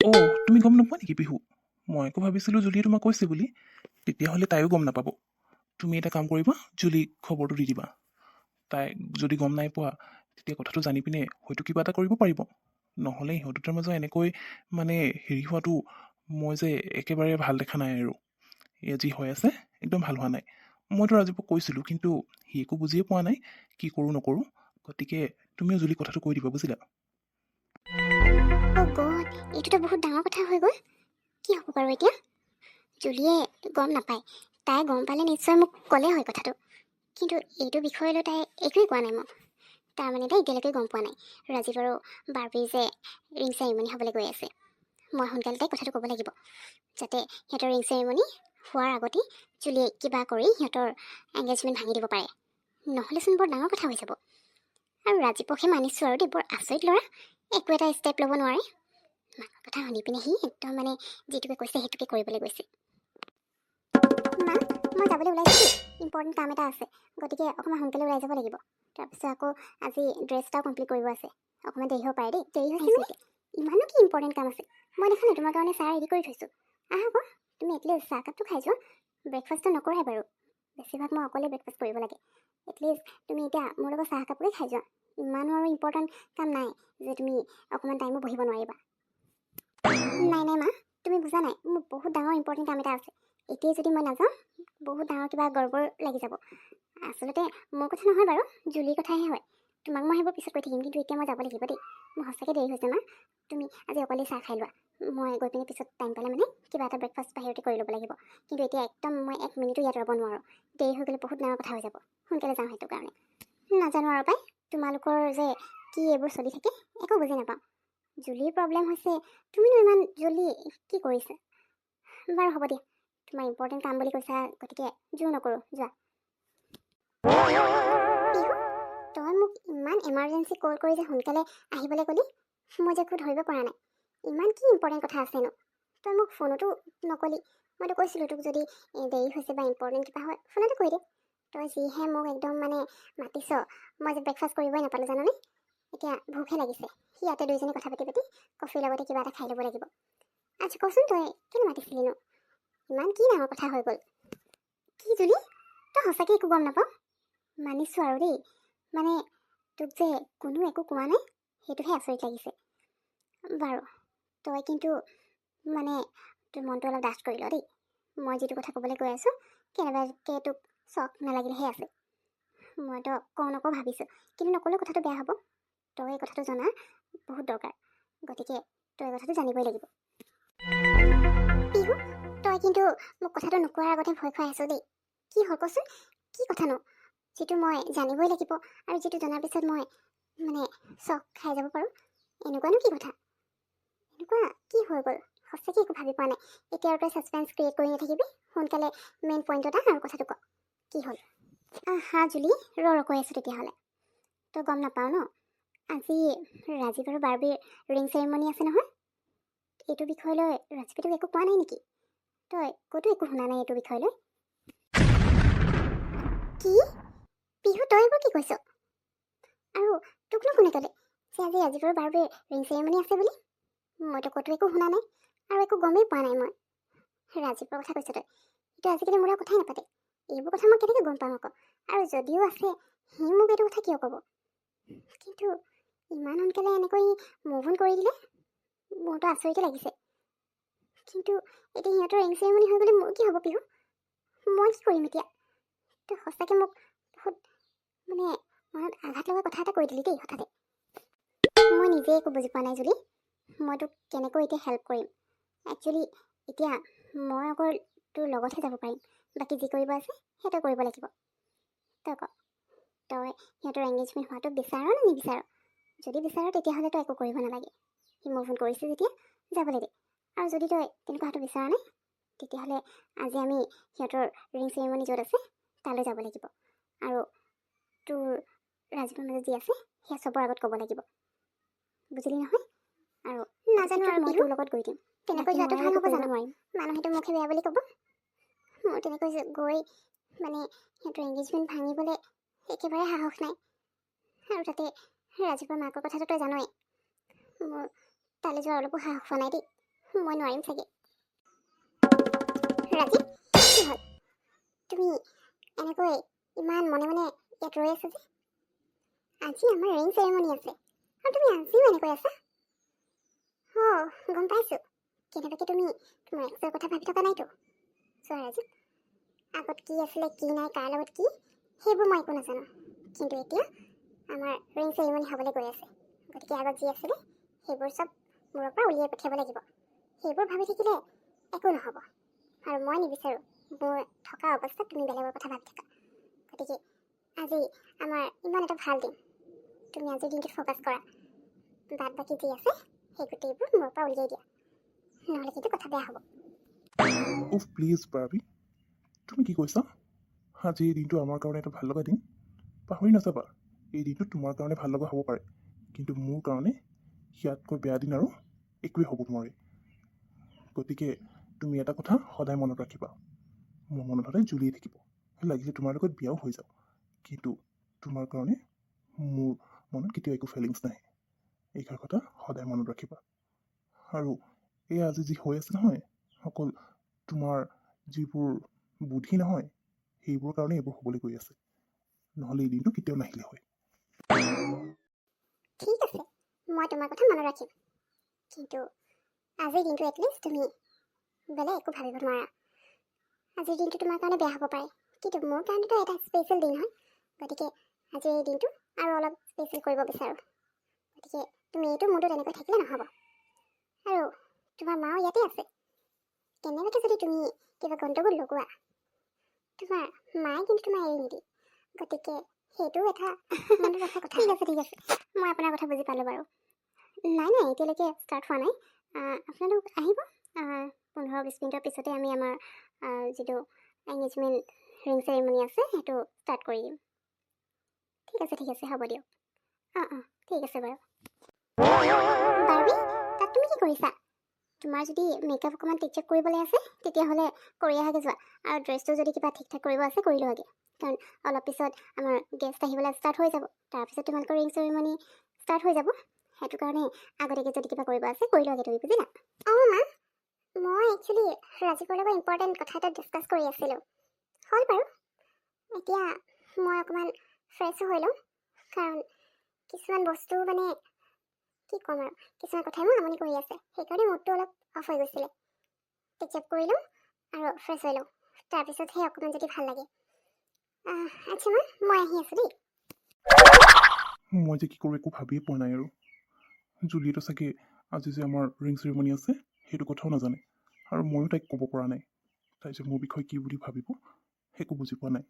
অ' তুমি গম নোপোৱা নেকি পিহু? মই আকৌ ভাবিছিলোঁ জুলিয়ে তোমাক কৈছে বুলি। তেতিয়াহ'লে তাইও গম নাপাব। তুমি এটা কাম কৰিবা, জুলিক খবৰটো দি দিবা। তাই যদি গম নাই পোৱা, তেতিয়া কথাটো জানি পিনে হয়তো কিবা এটা কৰিব পাৰিব। নহ'লে ইহঁত দুটাৰ মাজত এনেকৈ মানে হেৰি হোৱাটো মই যে একেবাৰে ভাল দেখা নাই আৰু। এয়া যি হৈ আছে একদম ভাল হোৱা নাই। মইতো ৰাজীৱক কৈছিলোঁ, কিন্তু সি একো বুজিয়ে পোৱা নাই কি কৰোঁ নকৰোঁ। গতিকে তুমিও জুলিক কথাটো কৈ দিবা, বুজিলা? অ' গড, এইটোতো বহুত ডাঙৰ কথা হৈ গ'ল। কি হ'ব বাৰু এতিয়া? জুলিয়ে গম নাপায়। তাই গম পালে নিশ্চয় মোক ক'লে হয় কথাটো। কিন্তু এইটো বিষয় লৈ তাই একোৱেই কোৱা নাই মোক। তাৰমানে তাই এতিয়ালৈকে গম পোৱা নাই ৰাজীৱ আৰু বাৰ্বিৰ যে ৰিং চেৰিমনি হ'বলৈ গৈ আছে। মই সোনকালে তাইক কথাটো ক'ব লাগিব, যাতে সিহঁতৰ ৰিং চেৰিমনি হোৱাৰ আগতে জুলিয়ে কিবা কৰি সিহঁতৰ এংগেজমেণ্ট ভাঙি দিব পাৰে। নহ'লেচোন বৰ ডাঙৰ কথা হৈ যাব। আৰু ৰাজীৱকহে মানিছোঁ আৰু দেই, বৰ আচৰিত ল'ৰা। একো এটা ষ্টেপ ল'ব নোৱাৰে। মাকৰ কথা শুনি পিনে সি একদম মানে যিটোকে কৈছে সেইটোকে কৰিবলৈ গৈছে। মা, মই যাবলৈ ওলাইছোঁ দেই। ইম্পৰ্টেণ্ট কাম এটা আছে, গতিকে অকণমান সোনকালে ওলাই যাব লাগিব। তাৰপিছত আকৌ আজি ড্ৰেছ এটাও কমপ্লিট কৰিব আছে। অকণমান দেৰি হ'ব পাৰে দেই। দেৰি হৈছে মানে ইমানো কি ইম্পৰ্টেণ্ট কাম আছে? মই দেখা নাই তোমাৰ কাৰণে চাহ ৰেডি কৰি থৈছোঁ। আহা আকৌ, তুমি এটলিষ্ট চাহকাপটো খাই যোৱা। ব্ৰেকফাষ্টটো নকৰাই বাৰু। বেছিভাগ মই অকলে ব্ৰেকফাষ্ট কৰিব লাগে। এটলিষ্ট তুমি এতিয়া মোৰ লগত চাহকাপকে খাই যোৱা। ইমানো আৰু ইম্পৰ্টেণ্ট কাম নাই যে তুমি অকণমান টাইমো বহিব নোৱাৰিবা। নাই নাই মা, তুমি বুজা নাই। মোৰ বহুত ডাঙৰ ইম্পৰ্টেণ্ট কাম এটা আছে। এতিয়াই যদি মই নাযাওঁ, বহুত ডাঙৰ কিবা গড়বড় লাগি যাব। আচলতে মোৰ কথা নহয় বাৰু, জুলিৰ কথাহে হয়। তোমাক মই সেইবোৰ পিছত কৈ থাকিম, কিন্তু এতিয়া মই যাব লাগিব দেই। মোৰ সঁচাকৈ দেৰি হৈছে মা। তুমি আজি অকলেই চাহ খাই লোৱা। মই গৈ পিনে পিছত টাইম পালে মানে কিবা এটা ব্ৰেকফাষ্ট বাহিৰতে কৰি ল'ব লাগিব। কিন্তু এতিয়া একদম মই 1 মিনিটো ইয়াত ৰ'ব নোৱাৰোঁ। দেৰি হৈ গ'লে বহুত ডাঙৰ কথা হৈ যাব। সোনকালে যাওঁ সেইটো কাৰণে। নাজানো আৰু পাই, তোমালোকৰ যে কি এইবোৰ চলি থাকে একো বুজি নাপাওঁ। জুলিৰ প্ৰব্লেম হৈছে, তুমিনো ইমান জলদি কি কৰিছা? বাৰু হ'ব দিয়া, তোমাৰ ইম্পৰ্টেণ্ট কাম বুলি কৈছা, গতিকে জোৰ নকৰোঁ, যোৱা। পিহু, তই মোক ইমান এমাৰ্জেঞ্চি কল কৰি যে সোনকালে আহিবলৈ ক'লি, মই যে একো ধৰিব পৰা নাই। ইমান কি ইম্পৰ্টেণ্ট কথা আছেনো? তই মোক ফোনতো নকলি। মইতো কৈছিলোঁ তোক যদি দেৰি হৈছে বা ইম্পৰ্টেণ্ট কিবা হয় ফোনতে কৈ দে। তই যিহে মোক একদম মানে মাতিছ, মই যে ব্ৰেকফাষ্ট কৰিবই নাপালোঁ জাননে? এতিয়া ভোকহে লাগিছে। ইয়াতে দুইজনী কথা পাতি পাতি কফিৰ লগতে কিবা এটা খাই ল'ব লাগিব। আচ্ছা কচোন, তই কেলৈ মাতিছিলিনো? ইমান কি ডাঙৰ কথা হৈ গ'ল? কি জুলি, তই সঁচাকৈ একো গম নাপাওঁ? মানিছোঁ আৰু দেই, মানে তোক যে কোনো একো কোৱা নাই সেইটোহে আচৰিত লাগিছে। বাৰু তই কিন্তু মানে তোৰ মনটো অলপ ডাঠ কৰি ল দেই। মই যিটো কথা ক'বলৈ গৈ আছোঁ কেনেবাকৈ তোক চখ নালাগিলেহে আছে। মইতো কওঁ নকওঁ ভাবিছোঁ, কিন্তু নক'লেও কথাটো বেয়া হ'ব। তই এই কথাটো জনা বহুত দৰকাৰ, গতিকে তই এই কথাটো জানিবই লাগিব। পিহু, তই কিন্তু মোক কথাটো নোকোৱাৰ আগতে ভয় খুৱাই আছ দেই। কি হ'ল কচোন, কি কথানো যিটো মই জানিবই লাগিব আৰু যিটো জনাৰ পিছত মই মানে চখ খাই যাব পাৰোঁ? এনেকুৱানো কি কথা? এনেকুৱা কি হৈ গ'ল? সঁচাকৈ একো ভাবি পোৱা নাই। এতিয়া আৰু তই ছাছপেন্স ক্ৰিয়েট কৰি নাথাকিবি, সোনকালে মেইন পইণ্ট এটা আৰু কথাটো ক, কি হ'ল? হা জুলি, কৈ আছোঁ তেতিয়াহ'লে। তই গম নাপাওঁ ন, আজি ৰাজীৱ আৰু বাৰ্বিৰ ৰিং চেৰিমনি আছে নহয়। এইটো বিষয় লৈ ৰাজীৱে তোক একো কোৱা নাই নেকি? তই ক'তো একো শুনা নাই এইটো বিষয় লৈ? কি পিহু, তই এইবোৰ কি কৈছ? আৰু তোকনো কোনে ক'লে যে আজি ৰাজীৱ আৰু বাৰ্বিৰ ৰিং চেৰিমনি আছে বুলি? মইতো ক'তো একো শুনা নাই আৰু একো গমেই পোৱা নাই। মই ৰাজীৱৰ কথা কৈছ তই? এইটো আজিকালি মোৰ লগত কথাই নাপাতে। এইবোৰ কথা মই কেনেকৈ গম পাম আকৌ? আৰু যদিও আছে, সি মোক এইটো কথা কিয় ক'ব? কিন্তু ইমান সোনকালে এনেকৈ মুভ অন কৰি দিলে মোৰতো আচৰিতে লাগিছে। কিন্তু এতিয়া সিহঁতৰ ৰিং চেৰিমনি হৈ গ'লে মোৰ কি হ'ব পিহু? মই কি কৰিম এতিয়া? তই সঁচাকৈ মোক বহুত মানে মনত আঘাত লগা কথা এটা কৈ দিলি দেই হঠাতে। মই নিজে একো বুজি পোৱা নাই জুলি। মই তোক কেনেকৈ এতিয়া হেল্প কৰিম? একচুৱেলি এতিয়া মই অকল তোৰ লগতহে যাব পাৰিম। বাকী যি কৰিব আছে সেইটো কৰিব লাগিব। তই ক, তই সিহঁতৰ এংগেজমেণ্ট হোৱাটো বিচাৰ নে নিবিচাৰ? যদি বিচাৰ তেতিয়াহ'লে তই একো কৰিব নালাগে। সি মুভ অন কৰিছে যেতিয়া যাবলৈ দে। আৰু যদি তই তেনেকুৱা হোৱাটো বিচৰা নাই, তেতিয়াহ'লে আজি আমি সিহঁতৰ ৰিং চেৰিমনি য'ত আছে তালৈ যাব লাগিব। আৰু তোৰ ৰাজীৱৰ মাজত যি আছে সেয়া চবৰ আগত ক'ব লাগিব, বুজিলি নহয়? আৰু নাজানো আৰু মই তোৰ লগত গৈ দিম। তেনেকৈ যোৱাটো ভাল হ'ব জানো? নোৱাৰিম, মানুহেতো মুখে বেয়া বুলি ক'ব। মোৰ তেনেকৈ গৈ মানে সিহঁতৰ এংগেজমেণ্ট ভাঙিবলৈ একেবাৰে সাহস নাই। আৰু তাতে ৰাজীৱৰ মাকৰ কথাটো তই জানই। মোৰ তালৈ যোৱাৰ অলপো সাহস হোৱা নাই দেই। মই নোৱাৰিম চাগে। ৰাজীৱ, কি হ'ল? তুমি এনেকৈ ইমান মনে মনে ইয়াত ৰৈ আছা যে? আজি আমাৰ ৰিং চেৰেমনি আছে আৰু তুমি আজিও এনেকৈ আছা? গম পাইছোঁ। কেনেবাকৈ তুমি তোমাৰ এক্সৰ কথা ভাবি থকা নাইতো? চোৱা ৰাজীৱ, আগত কি আছিলে, কি নাই, কাৰ লগত কি, সেইবোৰ মই একো নাজানো। কিন্তু এতিয়া আমাৰ ৰিং চেৰিমনি হ'বলৈ গৈ আছে। গতিকে আগত যি আছিলে সেইবোৰ চব মূৰৰ পৰা উলিয়াই পঠিয়াব লাগিব। সেইবোৰ ভাবি থাকিলে একো নহ'ব, আৰু মই নিবিচাৰোঁ মোৰ থকা অৱস্থাত তুমি বেলেগৰ কথা ভাবি থাকা। গতিকে আজি আমাৰ ইমান এটা ভাল দিন, তুমি আজিৰ দিনটোত ফ'কাছ কৰা। বাদ বাকী যি আছে সেই গোটেইবোৰ মূৰৰ পৰা উলিয়াই দিয়া, নহ'লে কিন্তু কথা বেয়া হ'ব। উফ প্লিজ বাৰ্বি, তুমি কি কৈছা? আজি এই দিনটো আমাৰ কাৰণে এটা ভাল লগা দিন। পাহৰি নাযাবা, এই দিনটো তোমাৰ কাৰণে ভাল লগা হ'ব পাৰে, কিন্তু মোৰ কাৰণে ইয়াতকৈ বেয়া দিন আৰু একোৱেই হ'ব নোৱাৰে। গতিকে তুমি এটা কথা সদায় মনত ৰাখিবা, মোৰ মনত সদায় জুলিয়ে থাকিব। লাগিলে তোমাৰ লগত বিয়াও হৈ যাওক, কিন্তু তোমাৰ কাৰণে মোৰ মনত কেতিয়াও একো ফিলিংছ নাহে। এইষাৰ কথা সদায় মনত ৰাখিবা। আৰু এই আজি যি হৈ আছে নহয়, অকল তোমাৰ যিবোৰ বুদ্ধি নহয় সেইবোৰৰ কাৰণে এইবোৰ হ'বলৈ গৈ আছে, নহ'লে এই দিনটো কেতিয়াও নাহিলে হয়। ঠিক আছে, মই তোমাৰ কথা মনত ৰাখিম, কিন্তু আজিৰ দিনটো এটলিষ্ট তুমি বেলেগ একো ভাবিব নোৱাৰা। আজিৰ দিনটো তোমাৰ কাৰণে বেয়া হ'ব পাৰে, কিন্তু মোৰ কাৰণেতো এটা স্পেচিয়েল দিন হয়। গতিকে আজিৰ এই দিনটো আৰু অলপ স্পেচিয়েল কৰিব বিচাৰোঁ। গতিকে তুমি এইটো মুডত এনেকৈ থাকিলে নহ'ব। আৰু তোমাৰ মাও ইয়াতে আছে। কেনেবাকৈ যদি তুমি কিবা গণ্ডগোল লগোৱা, তোমাৰ মায়ে কিন্তু তোমাৰ এৰি নিদিয়ে। গতিকে সেইটোও এটা মনত ৰখা কথা। ঠিক আছে, মই আপোনাৰ কথা বুজি পালোঁ বাৰু। নাই এতিয়ালৈকে ষ্টাৰ্ট হোৱা নাই। আপোনালোক আহিব, 15-20 মিনিটৰ পিছতে আমি আমাৰ যিটো এংগেজমেণ্ট ৰিং চেৰিমনি আছে সেইটো ষ্টাৰ্ট কৰি দিম। ঠিক আছে, হ'ব দিয়ক। ঠিক আছে বাৰু। বাৰ্বি, তাত তুমি কি কৰিছা? তোমাৰ যদি মেকআপ অকণমান টিক কৰিবলৈ আছে তেতিয়াহ'লে কৰি আহাগে যোৱা, আৰু ড্ৰেছটো যদি কিবা ঠিক ঠাক কৰিব আছে কৰি লোৱাগে, কাৰণ অলপ পিছত আমাৰ গেষ্ট আহিবলৈ ষ্টাৰ্ট হৈ যাব। তাৰপিছত তোমালোকৰ ৰিং চেৰিমনি ষ্টাৰ্ট হৈ যাব। সেইটো কাৰণে আগতীয়াকৈ যদি কিবা কৰিব আছে কৰি লোৱাগে, তুমি বুজিলা? মা, মই একচুৱেলি ৰাজীৱৰ লগত ইম্পৰ্টেণ্ট কথা এটা ডিছকাছ কৰি আছিলোঁ। হ'ল বাৰু, এতিয়া মই অকণমান ফ্ৰেছো হৈ লওঁ, কাৰণ কিছুমান বস্তু মানে কি ক'ম আৰু, কিছুমান কথাই মোক আমনি কৰি আছে। সেইকাৰণে মুডটো অলপ অফ হৈ গৈছিলে। টিক কৰি লওঁ আৰু ফ্ৰেছ হৈ লওঁ, তাৰপিছতহে অকণমান যদি ভাল লাগে। আচ্ছা মা, মই আহি আছোঁ দেই। মই যে কি কৰোঁ একো ভাবিয়ে পোৱা নাই। আৰু জুলিয়েটো চাগে আজি যে আমাৰ ৰিং চেৰিমনি আছে সেইটো কথাও নাজানে, আৰু ময়ো তাইক ক'ব পৰা নাই। তাই যে মোৰ বিষয়ে কি বুলি ভাবিব একো বুজি পোৱা নাই।